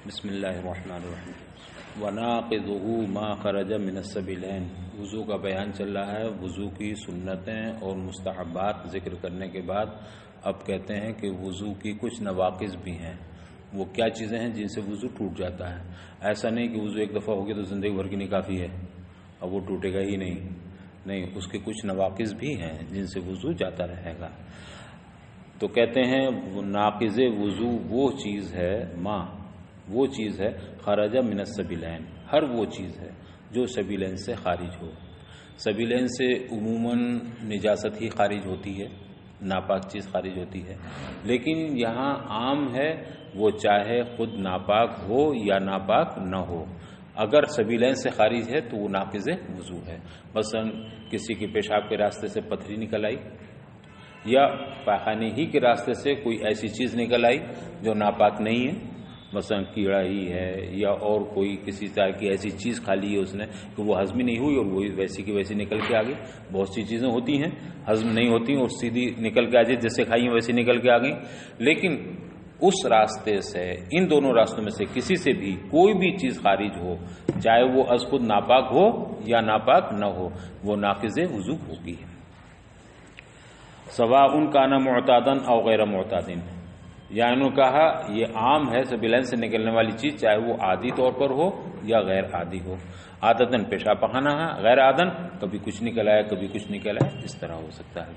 بسم اللہ الرحمن الرحیم وناقضہ ما خرج من السبیلین۔ وضو کا بیان چل رہا ہے، وضو کی سنتیں اور مستحبات ذکر کرنے کے بعد اب کہتے ہیں کہ وضو کی کچھ نواقض بھی ہیں۔ وہ کیا چیزیں ہیں جن سے وضو ٹوٹ جاتا ہے؟ ایسا نہیں کہ وضو ایک دفعہ ہو گیا تو زندگی بھر کی نہیں کافی ہے، اب وہ ٹوٹے گا ہی نہیں، اس کے کچھ نواقض بھی ہیں جن سے وضو جاتا رہے گا۔ تو کہتے ہیں ناقض وضو وہ چیز ہے خرج من السبیلین، ہر وہ چیز ہے جو سبیلین سے خارج ہو۔ سبیلین سے عموماً نجاست ہی خارج ہوتی ہے، ناپاک چیز خارج ہوتی ہے، لیکن یہاں عام ہے وہ چاہے خود ناپاک ہو یا ناپاک نہ ہو، اگر سبیلین سے خارج ہے تو وہ ناقض وضو ہے۔ مثلا کسی کے پیشاب کے راستے سے پتھری نکل آئی، یا پاخانے ہی کے راستے سے کوئی ایسی چیز نکل آئی جو ناپاک نہیں ہے، مثلا کیڑا ہی ہے یا اور کوئی کسی طرح کی ایسی چیز کھا لی ہے اس نے کہ وہ ہضم نہیں ہوئی اور وہی ویسی کی ویسی نکل کے آ گئی۔ بہت سی چیزیں ہوتی ہیں ہضم نہیں ہوتی اور سیدھی نکل کے آ جائے، جیسے کھائی ہیں ویسی نکل کے آ گئی، لیکن اس راستے سے، ان دونوں راستوں میں سے کسی سے بھی کوئی بھی چیز خارج ہو، چاہے وہ از خود ناپاک ہو یا ناپاک نہ ہو، وہ ناقض وضو ہوگی۔ سواء کان معتادا او غیر معتاد، یعنی انہوں نے کہا یہ عام ہے سبیلین سے نکلنے والی چیز، چاہے وہ عادی طور پر ہو یا غیر عادی ہو۔ عادتاً پیشاب پخانا ہے، غیر عادن کبھی کچھ نکل آیا کبھی کچھ نکل آیا، اس طرح ہو سکتا ہے۔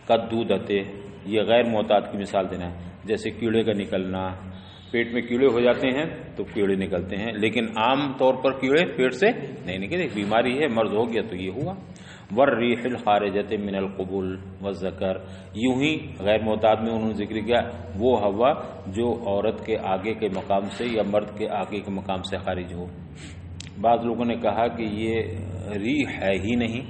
قدودتے، یہ غیر معتاد کی مثال دینا ہے، جیسے کیڑے کا نکلنا، پیٹ میں کیڑے ہو جاتے ہیں تو کیڑے نکلتے ہیں، لیکن عام طور پر کیڑے پیٹ سے نہیں نکلتے، بیماری ہے مرض ہو گیا تو یہ ہوا۔ والریح الخارجۃ من القبول والذکر، یوں ہی غیر معتاد میں انہوں نے ذکر کیا وہ ہوا جو عورت کے آگے کے مقام سے یا مرد کے آگے کے مقام سے خارج ہو۔ بعض لوگوں نے کہا کہ یہ ریح ہے ہی نہیں،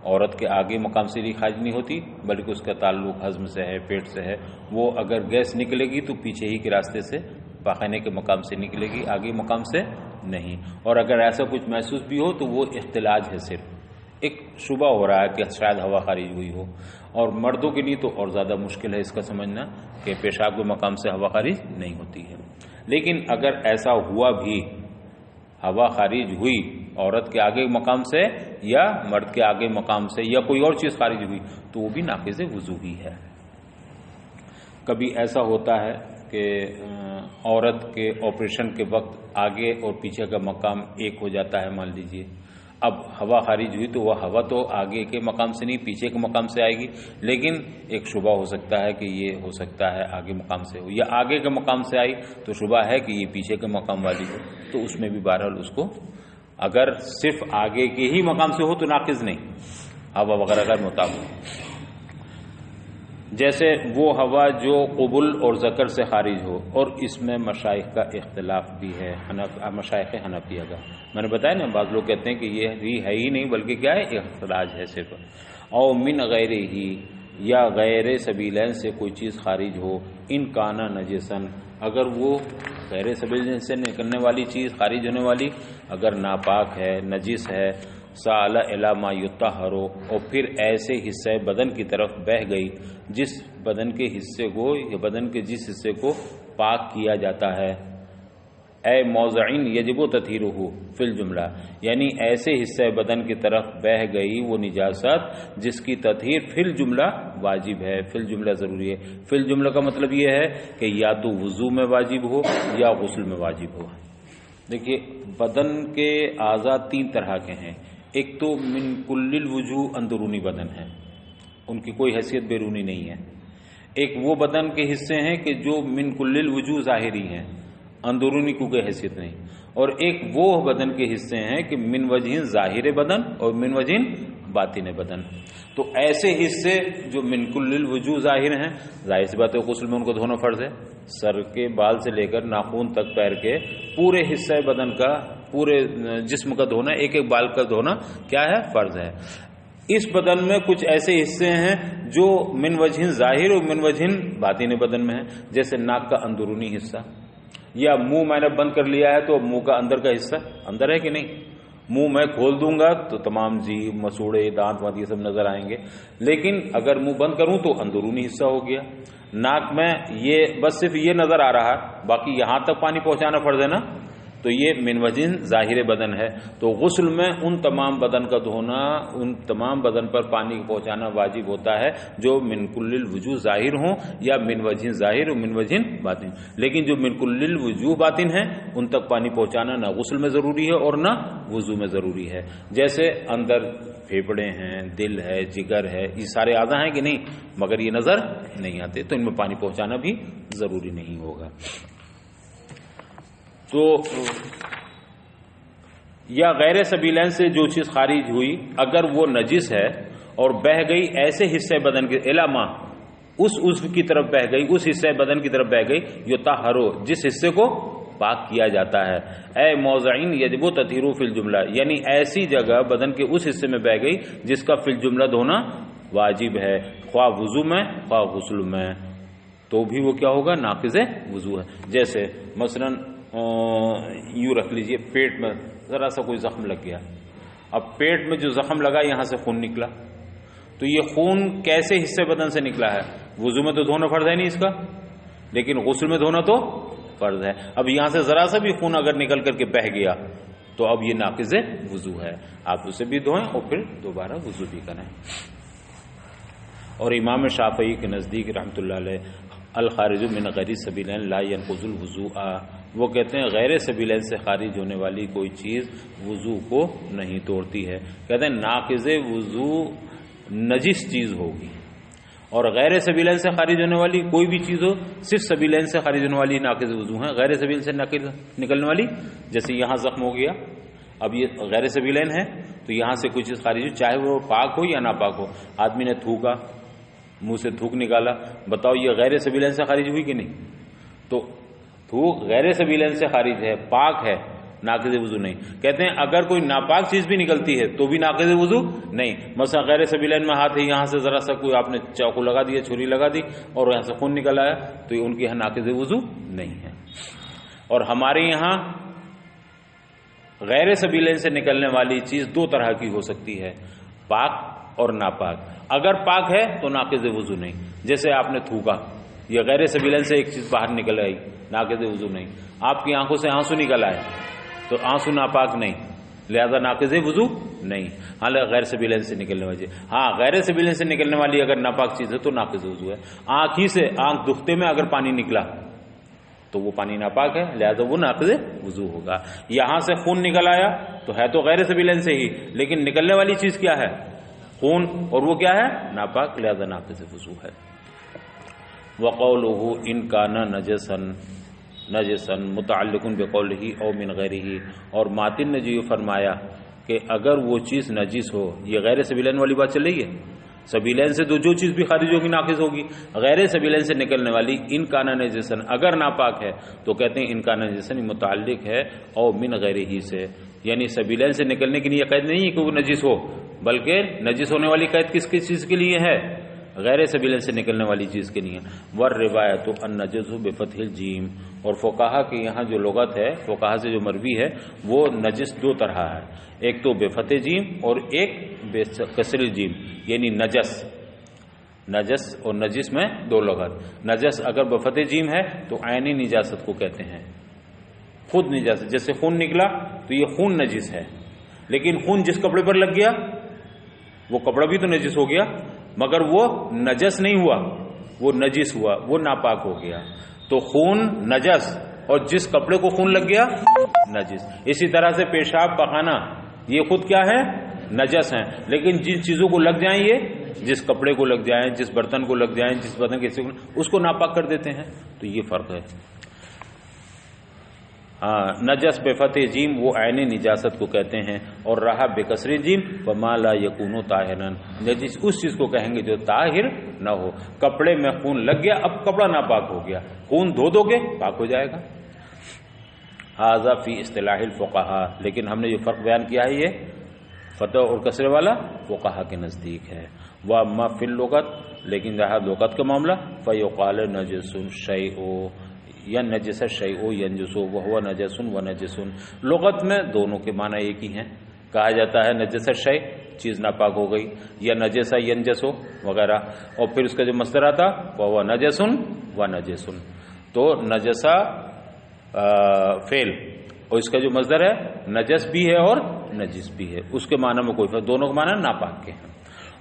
عورت کے آگے مقام سے ریح خارج نہیں ہوتی بلکہ اس کا تعلق ہضم سے ہے، پیٹ سے ہے، وہ اگر گیس نکلے گی تو پیچھے ہی کے راستے سے پاخانے کے مقام سے نکلے گی، آگے مقام سے نہیں، اور اگر ایسا کچھ محسوس بھی ہو تو وہ اختلاج ہے، صرف ایک شبہ ہو رہا ہے کہ شاید ہوا خارج ہوئی ہو۔ اور مردوں کے لیے تو اور زیادہ مشکل ہے اس کا سمجھنا کہ پیشاب کے مقام سے ہوا خارج نہیں ہوتی ہے، لیکن اگر ایسا ہوا بھی، ہوا خارج ہوئی عورت کے آگے مقام سے یا مرد کے آگے مقام سے یا کوئی اور چیز خارج ہوئی تو وہ بھی ناقض وضو ہی ہے۔ کبھی ایسا ہوتا ہے کہ عورت کے آپریشن کے وقت آگے اور پیچھے کا مقام ایک ہو جاتا ہے، مان لیجئے اب ہوا خارج ہوئی تو وہ ہوا تو آگے کے مقام سے نہیں پیچھے کے مقام سے آئے گی، لیکن ایک شبہ ہو سکتا ہے کہ یہ ہو سکتا ہے آگے مقام سے ہو، یا آگے کے مقام سے آئی تو شبہ ہے کہ یہ پیچھے کے مقام والی ہو، تو اس میں بھی بہرحال اس کو اگر صرف آگے کے ہی مقام سے ہو تو ناقض نہیں، ہوا وغیرہ غیر مطابق، جیسے وہ ہوا جو قبل اور ذکر سے خارج ہو، اور اس میں مشائخ کا اختلاف بھی ہے، مشائخ حنفیہ کا، میں نے بتایا نا بعض لوگ کہتے ہیں کہ یہ ہے ہی نہیں بلکہ کیا ہے اختلاج ہے صرف، او من غیر ہی، یا غیر سبیلین سے کوئی چیز خارج ہو، ان کانا نجسن، اگر وہ غیر سبیلین سے نکلنے والی چیز خارج ہونے والی اگر ناپاک ہے، نجس ہے، سال الی ما یطہر، اور پھر ایسے حصے بدن کی طرف بہہ گئی جس بدن کے حصے کو یا بدن کے جس حصے کو پاک کیا جاتا ہے، اے موضعین یجب تطہیرہ فی الجملہ، یعنی ایسے حصے بدن کی طرف بہہ گئی وہ نجاست جس کی تطہیر فی الجملہ واجب ہے، فی الجملہ ضروری ہے۔ فی الجملہ کا مطلب یہ ہے کہ یا تو وضو میں واجب ہو یا غسل میں واجب ہو۔ دیکھیے بدن کے اعضاء تین طرح کے ہیں، ایک تو من کل الوجوہ اندرونی بدن ہے، ان کی کوئی حیثیت بیرونی نہیں ہے، ایک وہ بدن کے حصے ہیں کہ جو من کل الوجوہ ظاہری ہیں، اندرونی کو کوئی حیثیت نہیں، اور ایک وہ بدن کے حصے ہیں کہ من وجہ ظاہر بدن اور من وجہ باطن بدن، تو ایسے حصے جو من کل الوجوہ ظاہر ہیں، ظاہر سی بات ہے غسل میں ان کو دھونا فرض ہے، سر کے بال سے لے کر ناخن تک پیر کے پورے حصے بدن کا، پورے جسم کا دھونا، ایک ایک بال کا دھونا کیا ہے فرض ہے۔ اس بدن میں کچھ ایسے حصے ہیں جو من وجہ ظاہر اور من وجہ باطن بدن میں ہیں، جیسے ناک کا اندرونی حصہ، یا منہ میں نے بند کر لیا ہے تو منہ کا اندر کا حصہ اندر ہے کہ نہیں، منہ میں کھول دوں گا تو تمام جیب مسوڑے دانت وانت یہ سب نظر آئیں گے، لیکن اگر منہ بند کروں تو اندرونی حصہ ہو گیا۔ ناک میں یہ بس صرف یہ نظر آ رہا ہے، باقی یہاں تک پانی پہنچانا فرض ہے نا، تو یہ من وجہ ظاہر بدن ہے. تو غسل میں ان تمام بدن کا دھونا، ان تمام بدن پر پانی پہنچانا واجب ہوتا ہے جو من کل الوجوہ ظاہر ہوں یا من وجہ ظاہر اور من وجہ باطن. لیکن جو من کل الوجوہ باطن ہیں ان تک پانی پہنچانا نہ غسل میں ضروری ہے اور نہ وضو میں ضروری ہے. جیسے اندر پھیپھڑے ہیں، دل ہے، جگر ہے، یہ سارے اعضاء ہیں کہ نہیں، مگر یہ نظر نہیں آتے، تو ان میں پانی پہنچانا بھی ضروری نہیں ہوگا. تو یا غیر سبیلین سے جو چیز خارج ہوئی اگر وہ نجس ہے اور بہہ گئی ایسے حصے بدن کے علامہ، اس عضو کی طرف بہہ گئی، اس حصے بدن کی طرف بہہ گئی، یطہرو جس حصے کو پاک کیا جاتا ہے، اے موضعین یجب تطہیرہ فی الجملہ، یعنی ایسی جگہ بدن کے اس حصے میں بہہ گئی جس کا فی الجملہ دھونا واجب ہے، خواہ وضو میں خواہ غسل میں، تو بھی وہ کیا ہوگا، ناقض وضو ہے. جیسے مثلا یوں رکھ لیجئے، پیٹ میں ذرا سا کوئی زخم لگ گیا، اب پیٹ میں جو زخم لگا یہاں سے خون نکلا، تو یہ خون کیسے حصے بدن سے نکلا ہے؟ وضو میں تو دھونا فرض ہے نہیں اس کا، لیکن غسل میں دھونا تو فرض ہے. اب یہاں سے ذرا سا بھی خون اگر نکل کر کے بہہ گیا تو اب یہ ناقض وضو ہے، آپ اسے بھی دھوئیں اور پھر دوبارہ وضو بھی کریں. اور امام شافعی کے نزدیک رحمۃ اللہ علیہ الخارج من غیر سبیلین لا ينقض الوضوء، وہ کہتے ہیں غیر سبیلین سے خارج ہونے والی کوئی چیز وضو کو نہیں توڑتی ہے. کہتے ہیں ناقض وضو نجس چیز ہوگی، اور غیر سبیلین سے خارج ہونے والی کوئی بھی چیز ہو، صرف سبیلین سے خارج ہونے والی ناقض وضو ہیں. غیر سبیل سے نکلنے والی، جیسے یہاں زخم ہو گیا، اب یہ غیر سبیلین ہے تو یہاں سے کوئی چیز خارج ہو، چاہے وہ پاک ہو یا ناپاک ہو. آدمی نے تھوکا، منہ سے تھوک نکالا، بتاؤ یہ غیر سبیلین سے خارج ہوئی کہ نہیں؟ تو تھوک غیر سبیلین سے خارج ہے، پاک ہے، ناقض وضو نہیں. کہتے ہیں اگر کوئی ناپاک چیز بھی نکلتی ہے تو بھی ناقض وضو نہیں. مثلا غیر سبیلین میں ہاتھ ہے، یہاں سے ذرا سا کوئی آپ نے چاقو لگا دیا، چھری لگا دی اور یہاں سے خون نکل آیا، تو یہ ان کے یہاں ناقض وضو نہیں ہے. اور ہمارے یہاں غیر سبیلین سے نکلنے والی چیز دو طرح کی ہو سکتی ہے، پاک اور ناپاک. اگر پاک ہے تو ناقض وضو نہیں، جیسے آپ نے تھوکا، یہ غیر سبیلین سے ایک چیز باہر نکل آئی، ناقض وضو نہیں. آپ کی آنکھوں سے آنسو نکل آئے تو آنسو ناپاک نہیں، لہذا ناقض وضو نہیں، حالانکہ غیر سبیلین سے نکلنے والی. ہاں غیر سبیلین سے نکلنے والی اگر ناپاک چیز ہے تو ناقض وضو ہے. آنکھ ہی سے، آنکھ دکھتے میں اگر پانی نکلا تو وہ پانی ناپاک ہے، لہذا وہ ناقض وضو ہوگا. یہاں سے خون نکل آیا تو ہے تو غیر سبیلین سے ہی، لیکن نکلنے والی چیز کیا ہے؟ خون، اور وہ کیا ہے؟ ناپاک، لہذا ناقض وضو ہے. وقولہ ان کان نجسا متعلق بقولہ او من غیرہ، اور ماتن نے جو یہ فرمایا کہ اگر وہ چیز نجس ہو، یہ غیر سبیلین والی بات چل رہی ہے. سبیلین سے تو جو چیز بھی خارج ہوگی ناقض ہوگی، غیر سبیلین سے نکلنے والی ان کان نجسا اگر ناپاک ہے تو کہتے ہیں ان کان نجسا متعلق ہے او من غیرہ سے، یعنی سبیلین سے نکلنے کے لیے قید نہیں ہے کہ وہ نجس ہو، بلکہ نجس ہونے والی قید کس کس چیز کے لیے ہے؟ غیر سبیلین سے نکلنے والی چیز کے لیے. والروایت النجس بفتح الجیم، اور فقہا کے یہاں جو لغت ہے، فقہا سے جو مروی ہے، وہ نجس دو طرح ہے، ایک تو بفتح جیم اور ایک بکسر الجیم، یعنی نجس اور نجس میں دو لغت. نجس اگر بفتح جیم ہے تو عینی نجاست کو کہتے ہیں، خود نجاست، جیسے خون نکلا تو یہ خون نجس ہے، لیکن خون جس کپڑے پر لگ گیا وہ کپڑا بھی تو نجس ہو گیا، مگر وہ نجس نہیں ہوا، وہ نجس ہوا، وہ ناپاک ہو گیا. تو خون نجس اور جس کپڑے کو خون لگ گیا نجس. اسی طرح سے پیشاب پخانا یہ خود کیا ہے؟ نجس ہیں، لیکن جن چیزوں کو لگ جائیں، یہ جس کپڑے کو لگ جائیں، جس برتن کو لگ جائیں، جس بدن کے اس کو ناپاک کر دیتے ہیں. تو یہ فرق ہے. نجس بفتح جیم وہ عین نجاست کو کہتے ہیں، اور رہا بکسر جیم وما لا یکون طاہرا، نجس اس چیز کو کہیں گے جو طاہر نہ ہو. کپڑے میں خون لگ گیا، اب کپڑا ناپاک ہو گیا، خون دھو دو گے پاک ہو جائے گا. ھذا فی اصطلاح الفقہاء، لیکن ہم نے جو فرق بیان کیا ہے یہ فتح اور کسرے والا فقہاء کے نزدیک ہے. واما فی اللغت، لیکن رہا لغت کا معاملہ، فیقال نجس شیء یا نجس شیء ینجس وهو نجس ونجس. لغت میں دونوں کے معنی ایک ہی ہیں، کہا جاتا ہے نجس شے، چیز ناپاک ہو گئی، یا نجسا ینجسو وغیرہ، اور پھر اس کا جو مصدر آتا وہ نجسن و نجسن، تو نجسا فعل اور اس کا جو مصدر ہے نجس بھی ہے اور نجس بھی ہے، اس کے معنی میں کوئی فرق، دونوں کے معنی ناپاک کے ہیں۔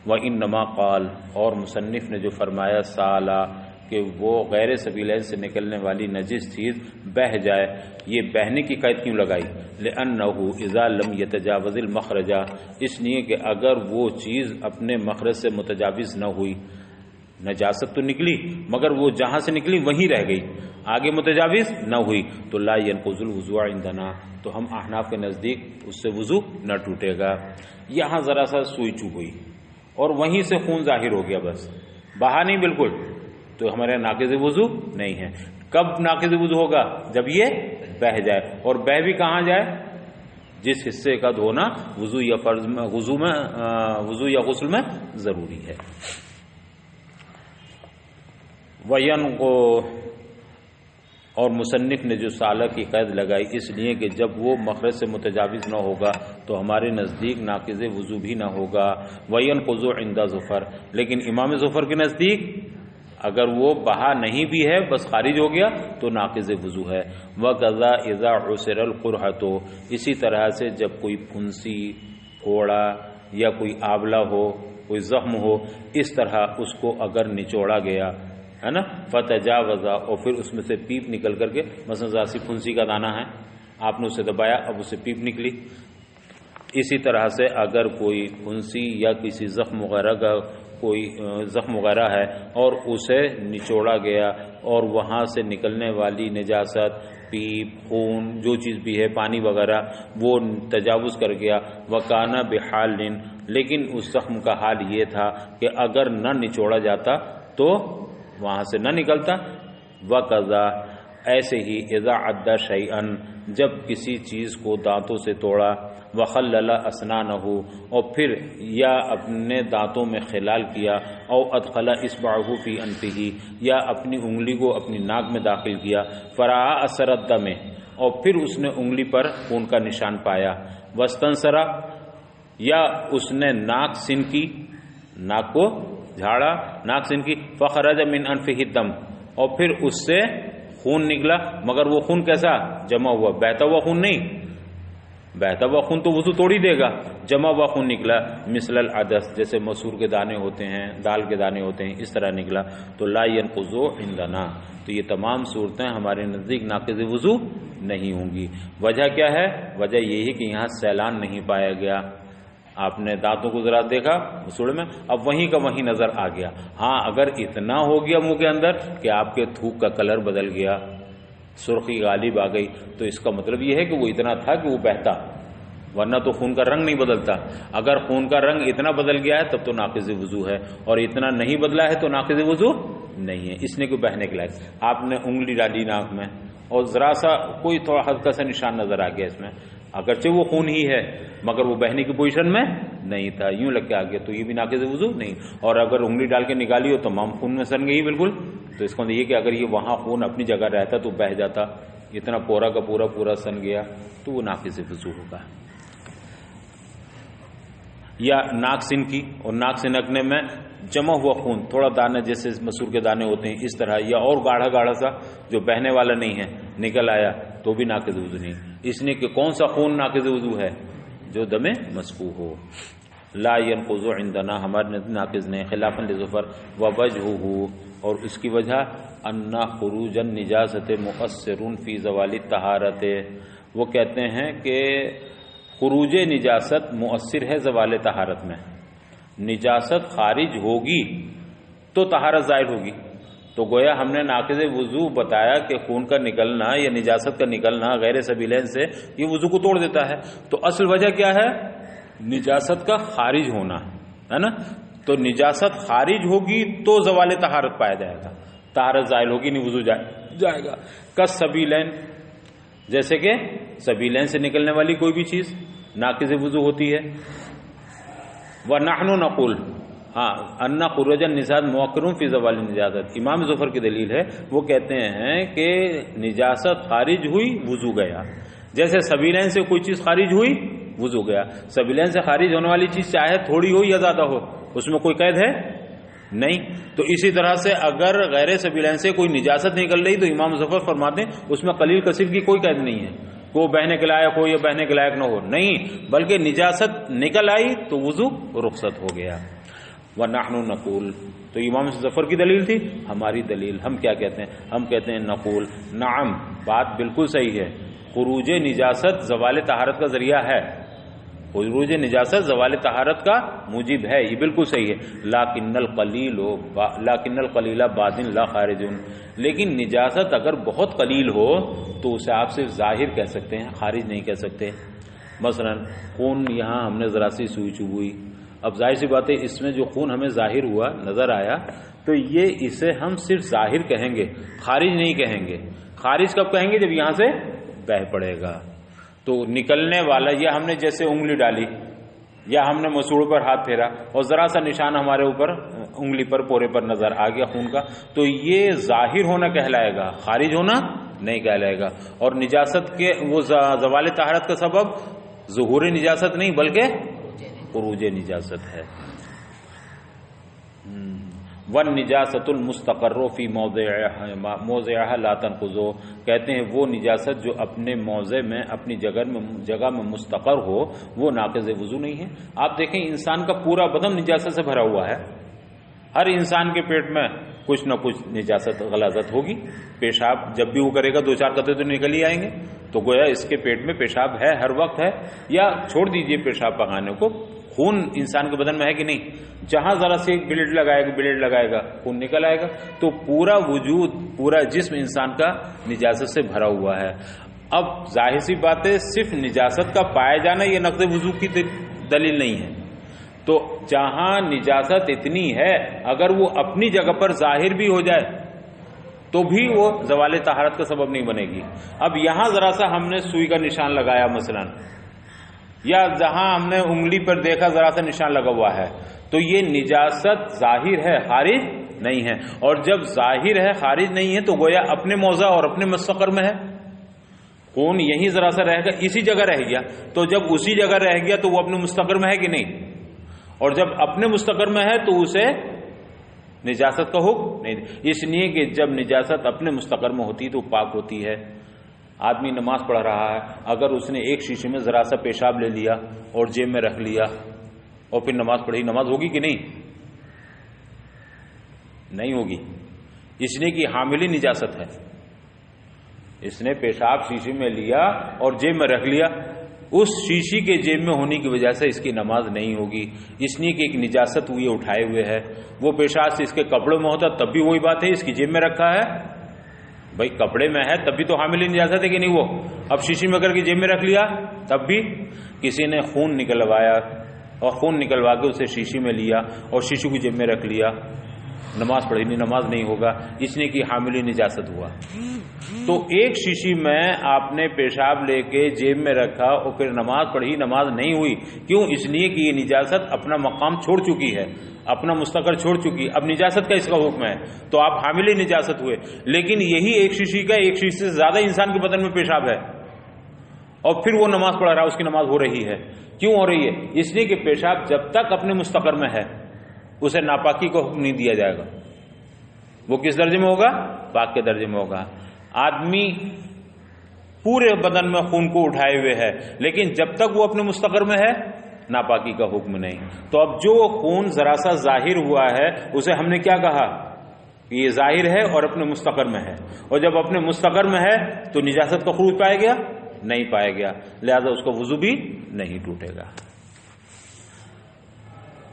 وَإِنَّمَا قال، اور مصنف نے جو فرمایا سالا کہ وہ غیر سبیلین سے نکلنے والی نجس چیز بہہ جائے، یہ بہنے کی قید کیوں لگائی؟ لِأَنَّهُ إِذَا لَمْ يَتَجَاوَزِ الْمَخْرَجَ، اس لیے کہ اگر وہ چیز اپنے مخرج سے متجاوز نہ ہوئی، نجاست تو نکلی مگر وہ جہاں سے نکلی وہیں رہ گئی، آگے متجاوز نہ ہوئی، تو لا ينقض الوضوء عندنا، تو ہم احناف کے نزدیک اس سے وضو نہ ٹوٹے گا۔ یہاں ذرا سا سوئی چوب ہوئی اور وہیں سے خون ظاہر ہو گیا، بس بہا نہیں بالکل، تو ہمارے ناقض وضو نہیں ہے۔ کب ناقض وضو ہوگا؟ جب یہ بہہ جائے، اور بہہ بھی کہاں جائے؟ جس حصے کا دھونا وضو یا فرض میں وضو یا غسل میں ضروری ہے۔ اور مصنف نے جو سالہ کی قید لگائی اس لیے کہ جب وہ مخرج سے متجاوز نہ ہوگا تو ہمارے نزدیک ناقض وضو بھی نہ ہوگا۔ وَيَنْقُضُ عِنْدَ ظُفَرٍ، لیکن امام ظفر کے نزدیک اگر وہ بہا نہیں بھی ہے بس خارج ہو گیا تو ناقض وضو ہے۔ وَقَذَا إِذَا عُسِرَ الْقُرْحَةُ، اسی طرح سے جب کوئی پھنسی، پھوڑا یا کوئی آبلہ ہو، کوئی زخم ہو، اس طرح اس کو اگر نچوڑا گیا ہے نا، فتجاوزا، اور پھر اس میں سے پیپ نکل کر کے، مثلا ذاتی پھنسی کا دانہ ہے، آپ نے اسے دبایا، اب اسے پیپ نکلی، اسی طرح سے اگر کوئی پھنسی یا کسی زخم وغیرہ کا کوئی زخم وغیرہ ہے اور اسے نچوڑا گیا اور وہاں سے نکلنے والی نجاست، پیپ، خون، جو چیز بھی ہے، پانی وغیرہ، وہ تجاوز کر گیا، وکانا بحال، لیکن اس زخم کا حال یہ تھا کہ اگر نہ نچوڑا جاتا تو وہاں سے نہ نکلتا۔ وَقَذَا، ایسے ہی اذا عَدَّ شَيْئًا، جب کسی چیز کو دانتوں سے توڑا، وَخَلَّلَ أَسْنَانَهُ، اور پھر یا اپنے دانتوں میں خلال کیا، او أَدْخَلَ إِصْبَعَهُ فِي أَنفِهِ، یا اپنی انگلی کو اپنی ناک میں داخل کیا، فَرَأَى أَثَرَ الدَّمِ، اور پھر اس نے انگلی پر خون کا نشان پایا، وَاسْتَنْثَرَ، یا اس نے ناک سن کی، ناک کو جھاڑا، ناک سن کی، فخرج من انفہ الدم، اور پھر اس سے خون نکلا، مگر وہ خون کیسا؟ جمع ہوا، بہتا ہوا خون نہیں، بہتا ہوا خون تو وضو توڑ ہی دے گا، جمع ہوا خون نکلا، مثل العدس، جیسے مسور کے دانے ہوتے ہیں، دال کے دانے ہوتے ہیں، اس طرح نکلا، تو لا ينقض عندنا، تو یہ تمام صورتیں ہمارے نزدیک ناقض وضو نہیں ہوں گی۔ وجہ کیا ہے؟ وجہ یہی کہ یہاں سیلان نہیں پایا گیا، آپ نے دانتوں کو ذرا دیکھا مسوڑے میں، اب وہیں کا وہیں نظر آ گیا۔ ہاں اگر اتنا ہو گیا منہ کے اندر کہ آپ کے تھوک کا کلر بدل گیا، سرخی غالب آ گئی، تو اس کا مطلب یہ ہے کہ وہ اتنا تھا کہ وہ بہتا، ورنہ تو خون کا رنگ نہیں بدلتا۔ اگر خون کا رنگ اتنا بدل گیا ہے تب تو ناقض وضو ہے، اور اتنا نہیں بدلا ہے تو ناقض وضو نہیں ہے، اس نے کوئی بہنے کے لائق۔ آپ نے انگلی ڈالی ناک میں اور ذرا سا کوئی تھوڑا ہلکا سا نشان نظر آ گیا اس میں، اگرچہ وہ خون ہی ہے مگر وہ بہنے کی پوزیشن میں نہیں تھا، یوں لگ کے آ گیا، تو یہ بھی ناقض وضو نہیں۔ اور اگر انگلی ڈال کے نکالی ہو تو تمام خون میں سن گئی بالکل، تو اس کا مطلب یہ کہ اگر یہ وہاں خون اپنی جگہ رہتا تو بہہ جاتا، اتنا پورا کا پورا سن گیا تو وہ ناقض وضو ہوگا۔ یا ناک سن کی، اور ناک سنکنے میں جمع ہوا خون تھوڑا دانا جیسے مسور کے دانے ہوتے ہیں اس طرح، یا اور گاڑھا گاڑھا سا جو بہنے والا نہیں ہے نکل آیا تو بھی ناقض وضو نہیں، اس لیے کہ کون سا خون ناقض وضو ہے؟ جو دم مسفوح ہو۔ لا ينقض عندنا، ہمارے ناقض نہیں، خلافا لظفر۔ ووجهه، اور اس کی وجہ ان خروج النجاسۃ مؤثر فی زوال الطہارۃ، وہ کہتے ہیں کہ خروج نجاست مؤثر ہے زوال طہارت میں، نجاست خارج ہوگی تو طہارت ظاہر ہوگی، تو گویا ہم نے ناقض وضو بتایا کہ خون کا نکلنا یا نجاست کا نکلنا غیر سبیلین سے یہ وضو کو توڑ دیتا ہے، تو اصل وجہ کیا ہے؟ نجاست کا خارج ہونا ہے نا، تو نجاست خارج ہوگی تو زوال طہارت پایا جائے گا، طہارت ظاہر ہوگی نہیں وضو جائے گا۔ کس سبیلین، جیسے کہ سبیلین سے نکلنے والی کوئی بھی چیز ناقض وضو ہوتی ہے۔ وَنَحْنُ نَقُولُ، ہاں ان خروج النجاست مؤثر فی زوال النجاست، امام ظفر کی دلیل ہے، وہ کہتے ہیں کہ نجاست خارج ہوئی وضو گیا، جیسے سبیلین سے کوئی چیز خارج ہوئی وضو گیا. سبیلین سے خارج ہونے والی چیز چاہے تھوڑی ہو یا زیادہ ہو اس میں کوئی قید ہے نہیں. تو اسی طرح سے اگر غیر سبیلین سے کوئی نجاست نکل رہی تو امام مظفر فرماتے ہیں اس میں قلیل کثیر کی کوئی قید نہیں ہے. وہ بہنے کے لائق ہو یا بہنے کے لائق نہ ہو, نہیں, بلکہ نجاست نکل آئی تو وضو رخصت ہو گیا. وَنَحْنُ نَقُولُ, تو امام ظفر کی دلیل تھی. ہماری دلیل, ہم کیا کہتے ہیں؟ ہم کہتے ہیں نقول, نعم, بات بالکل صحیح ہے, خروج نجاست زوال طہارت کا ذریعہ ہے, خروج نجاست زوال طہارت کا موجب ہے, یہ بالکل صحیح ہے. لیکن القلیل بادن لا خارج, لیکن نجاست اگر بہت قلیل ہو تو اسے آپ صرف ظاہر کہہ سکتے ہیں, خارج نہیں کہہ سکتے. مثلا خون, یہاں ہم نے ذرا سی سوئی چبھوئی, اب ظاہر سی بات ہے اس میں جو خون ہمیں ظاہر ہوا, نظر آیا, تو یہ اسے ہم صرف ظاہر کہیں گے, خارج نہیں کہیں گے. خارج کب کہیں گے؟ جب یہاں سے بہہ پڑے گا. تو نکلنے والا, یا ہم نے جیسے انگلی ڈالی یا ہم نے مسوڑ پر ہاتھ پھیرا اور ذرا سا نشان ہمارے اوپر انگلی پر پورے پر نظر آ گیا خون کا, تو یہ ظاہر ہونا کہلائے گا, خارج ہونا نہیں کہلائے گا. اور نجاست کے وہ زوال طہارت کا سبب ظہور نجاست نہیں بلکہ خروج نجاست ہے. والنجاست المستقر فی موضعها لا تنقض, کہتے ہیں وہ نجاست جو اپنے موضع میں, اپنی جگہ میں مستقر ہو, وہ ناقض وضو نہیں ہے. آپ دیکھیں انسان کا پورا بدن نجاست سے بھرا ہوا ہے. ہر انسان کے پیٹ میں کچھ نہ کچھ نجاست غلاظت ہوگی. پیشاب جب بھی وہ کرے گا 2-4 قطرے تو نکل ہی آئیں گے, تو گویا اس کے پیٹ میں پیشاب ہے, ہر وقت ہے. یا چھوڑ دیجئے پیشاب پکانے کو, خون انسان کے بدن میں ہے کہ نہیں؟ جہاں ذرا سے ایک بلیڈ لگائے گا خون نکل آئے گا. تو پورا وجود, پورا جسم انسان کا نجاست سے بھرا ہوا ہے. اب ظاہر سی بات ہے صرف نجاست کا پائے جانا یہ نقض وضو کی دلیل نہیں ہے. تو جہاں نجاست اتنی ہے اگر وہ اپنی جگہ پر ظاہر بھی ہو جائے تو بھی وہ زوال طہارت کا سبب نہیں بنے گی. اب یہاں ذرا سا ہم نے سوئی کا نشان لگایا مثلا, یا جہاں ہم نے انگلی پر دیکھا ذرا سا نشان لگا ہوا ہے, تو یہ نجاست ظاہر ہے, خارج نہیں ہے. اور جب ظاہر ہے, خارج نہیں ہے, تو گویا اپنے موضع اور اپنے مستقر میں ہے. خون یہیں ذرا سا رہ گیا, اسی جگہ رہ گیا, تو جب اسی جگہ رہ گیا تو وہ اپنے مستقر میں ہے کہ نہیں؟ اور جب اپنے مستقر میں ہے تو اسے نجاست کا حکم نہیں. اس لیے کہ جب نجاست اپنے مستقر میں ہوتی تو پاک ہوتی ہے. آدمی نماز پڑھ رہا ہے, اگر اس نے ایک شیشے میں ذرا سا پیشاب لے لیا اور جیب میں رکھ لیا اور پھر نماز پڑھی, نماز ہوگی کہ نہیں؟ نہیں ہوگی. اس لیے کہ حاملی نجاست ہے. اس نے پیشاب شیشے میں لیا اور جیب میں رکھ لیا, اس شیشی کے جیب میں ہونے کی وجہ سے اس کی نماز نہیں ہوگی. اس لیے کہ ایک نجاست وہ یہ اٹھائے ہوئے ہے. وہ پیشاب سے اس کے کپڑوں میں ہوتا تب بھی وہی بات ہے, اس کی جیب میں رکھا ہے, بھائی کپڑے میں ہے تب بھی تو حامل نجاست ہے کہ نہیں؟ وہ اب شیشی میں کر کے جیب میں رکھ لیا تب بھی. کسی نے خون نکلوایا اور خون نکلوا کے اسے شیشی میں لیا اور شیشی کو جیب میں رکھ لیا, نماز پڑھی نہیں, نماز نہیں ہوگا, اس لیے کہ حامل نجاست ہوا. تو ایک شیشی میں آپ نے پیشاب لے کے جیب میں رکھا اور پھر نماز پڑھی, نماز نہیں ہوئی. کیوں؟ اس لیے کہ یہ نجاست اپنا مقام چھوڑ چکی ہے, اپنا مستقر چھوڑ چکی. اب نجاست کا اس کا حکم ہے تو آپ حامل نجاست ہوئے. لیکن یہی ایک شیشی کا, ایک شیشی سے زیادہ انسان کے بدن میں پیشاب ہے اور پھر وہ نماز پڑھ رہا ہے, اس کی نماز ہو رہی ہے. کیوں ہو رہی ہے؟ اس لیے کہ پیشاب جب تک اپنے مستقر میں ہے اسے ناپاکی کا حکم نہیں دیا جائے گا. وہ کس درجے میں ہوگا؟ پاک کے درجے میں ہوگا. آدمی پورے بدن میں خون کو اٹھائے ہوئے ہے, لیکن جب تک وہ اپنے مستقر میں ہے ناپاکی کا حکم نہیں. تو اب جو خون ذرا سا ظاہر ہوا ہے اسے ہم نے کیا کہا کہ یہ ظاہر ہے اور اپنے مستقر میں ہے, اور جب اپنے مستقر میں ہے تو نجاست کا خروج پایا گیا نہیں پایا گیا, لہذا اس کا وضو بھی نہیں ٹوٹے گا.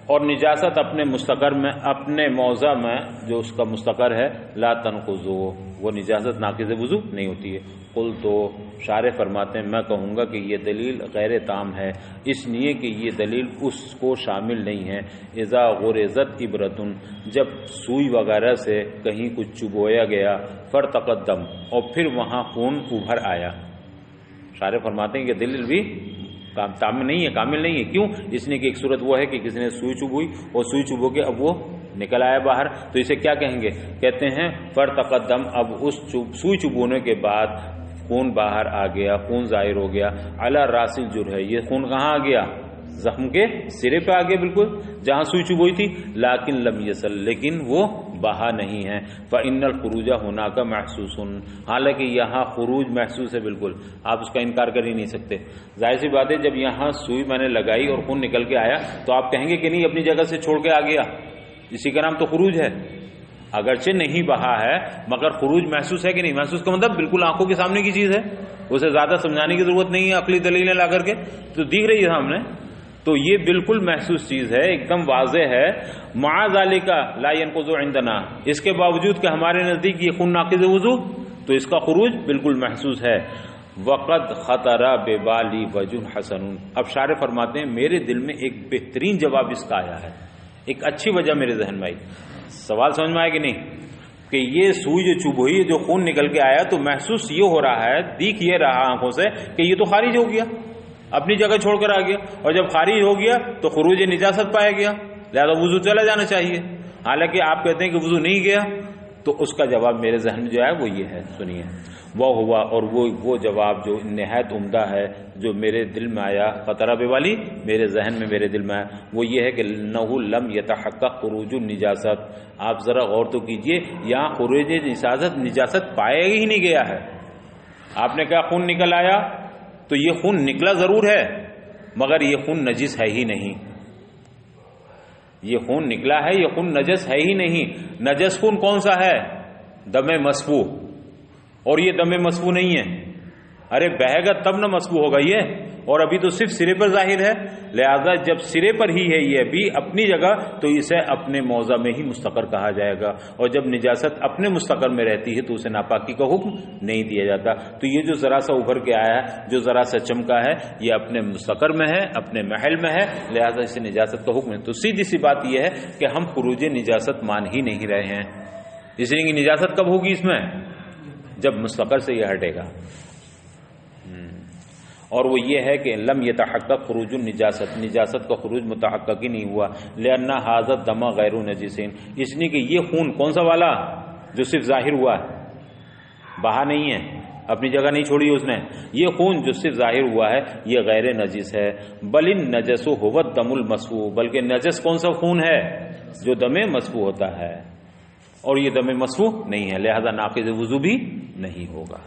اور نجاست اپنے مستقر میں, اپنے موضع میں جو اس کا مستقر ہے, لا تنقض, وہ نجاست ناقض وضو نہیں ہوتی ہے. قل تو شارح فرماتے ہیں میں کہوں گا کہ یہ دلیل غیر تام ہے, اس لیے کہ یہ دلیل اس کو شامل نہیں ہے. اذا غرزت عبرتن, جب سوئی وغیرہ سے کہیں کچھ چبویا گیا, فرتقدم, اور پھر وہاں خون ابھر آیا. شارح فرماتے ہیں کہ دلیل بھی کامل نہیں ہے, کامل نہیں ہے. کیوں؟ اس لیے کہ ایک صورت وہ ہے کہ کسی نے سوئی چبوئی اور سوئی چبو کے اب وہ نکل آیا باہر, تو اسے کیا کہیں گے؟ کہتے ہیں فرتقدم, اب اس سوئی چبونے کے بعد خون باہر آ گیا، خون ظاہر ہو گیا، علی راس الجرح، یہ خون کہاں آ گیا؟ زخم کے سرے پہ آ گیا، بالکل جہاں سوئی چبھوئی تھی، لیکن لم یصل، لیکن وہ بہا نہیں ہے، فإن الخروج هناك محسوس، حالانکہ یہاں خروج محسوس ہے، بالکل آپ اس کا انکار کر ہی نہیں سکتے۔ ظاہر سی بات ہے جب یہاں سوئی میں نے لگائی اور خون نکل کے آیا تو آپ کہیں گے کہ نہیں اپنی جگہ سے چھوڑ کے آ گیا، اسی کا نام تو خروج ہے، اگرچہ نہیں بہا ہے مگر خروج محسوس ہے کہ نہیں؟ محسوس کا مطلب بالکل آنکھوں کے سامنے کی چیز ہے، اسے زیادہ سمجھانے کی ضرورت نہیں ہے، عقلی دلیلیں لا کر کے تو دیکھ رہی ہے سامنے، تو یہ بالکل محسوس چیز ہے، ایک دم واضح ہے۔ مع ذالک لا ينقض عندنا، اس کے باوجود کہ ہمارے نزدیک یہ خون ناقض وضو، تو اس کا خروج بالکل محسوس ہے۔ وقد خطر ببالی وجہ حسن، اب شارح فرماتے ہیں میرے دل میں ایک بہترین جواب اس کا آیا ہے، ایک اچھی وجہ میرے ذہن میں آئی۔ سوال سمجھ میں آیا کہ نہیں؟ کہ یہ سوئی جو چبھوئی جو خون نکل کے آیا تو محسوس یہ ہو رہا ہے، دیکھ یہ رہا آنکھوں سے کہ یہ تو خارج ہو گیا، اپنی جگہ چھوڑ کر آ گیا، اور جب خارج ہو گیا تو خروج نجاست پایا گیا، لہذا وضو چلا جانا چاہیے، حالانکہ آپ کہتے ہیں کہ وضو نہیں گیا، تو اس کا جواب میرے ذہن میں جو ہے وہ یہ ہے، سنیے وہ ہوا، اور وہ جواب جو نہایت عمدہ ہے جو میرے دل میں آیا، خطرہ بے والی میرے ذہن میں میرے دل میں آیا، وہ یہ ہے کہ انہ لم یتحقق خروج النجاست، آپ ذرا غور تو کیجئے، یہاں خروج نجاست پایا ہی نہیں گیا ہے۔ آپ نے کہا خون نکل آیا، تو یہ خون نکلا ضرور ہے مگر یہ خون نجس ہے ہی نہیں، یہ خون نکلا ہے، یہ خون نجس ہے ہی نہیں۔ نجس خون کون سا ہے؟ دم مسفوح، اور یہ دم مسفوح نہیں ہے، ارے بہے گا تب نہ مسفوح ہوگا یہ، اور ابھی تو صرف سرے پر ظاہر ہے، لہذا جب سرے پر ہی ہے یہ ابھی اپنی جگہ تو اسے اپنے موضع میں ہی مستقر کہا جائے گا، اور جب نجاست اپنے مستقر میں رہتی ہے تو اسے ناپاکی کا حکم نہیں دیا جاتا۔ تو یہ جو ذرا سا ابھر کے آیا ہے، جو ذرا سا چمکا ہے، یہ اپنے مستقر میں ہے، اپنے محل میں ہے، لہذا اسے نجاست کا حکم ہے۔ تو سیدھی سی بات یہ ہے کہ ہم خروج نجاست مان ہی نہیں رہے ہیں، اس لیے کہ نجاست کب ہوگی اس میں؟ جب مستقر سے یہ ہٹے گا، اور وہ یہ ہے کہ لم یتحقق خروج النجاست، نجاست کا خروج متحقق ہی نہیں ہوا، لأن ھذا الدم غیر نجس، اس لیے کہ یہ خون کون سا والا جو صرف ظاہر ہوا ہے، بہا نہیں ہے، اپنی جگہ نہیں چھوڑی اس نے، یہ خون جو صرف ظاہر ہوا ہے یہ غیر نجس ہے، بل النجس هو الدم المسفوح، بلکہ نجس کون سا خون ہے؟ جو دم مسفوح ہوتا ہے، اور یہ دم مسفوح نہیں ہے، لہذا ناقض وضو بھی نہیں ہوگا۔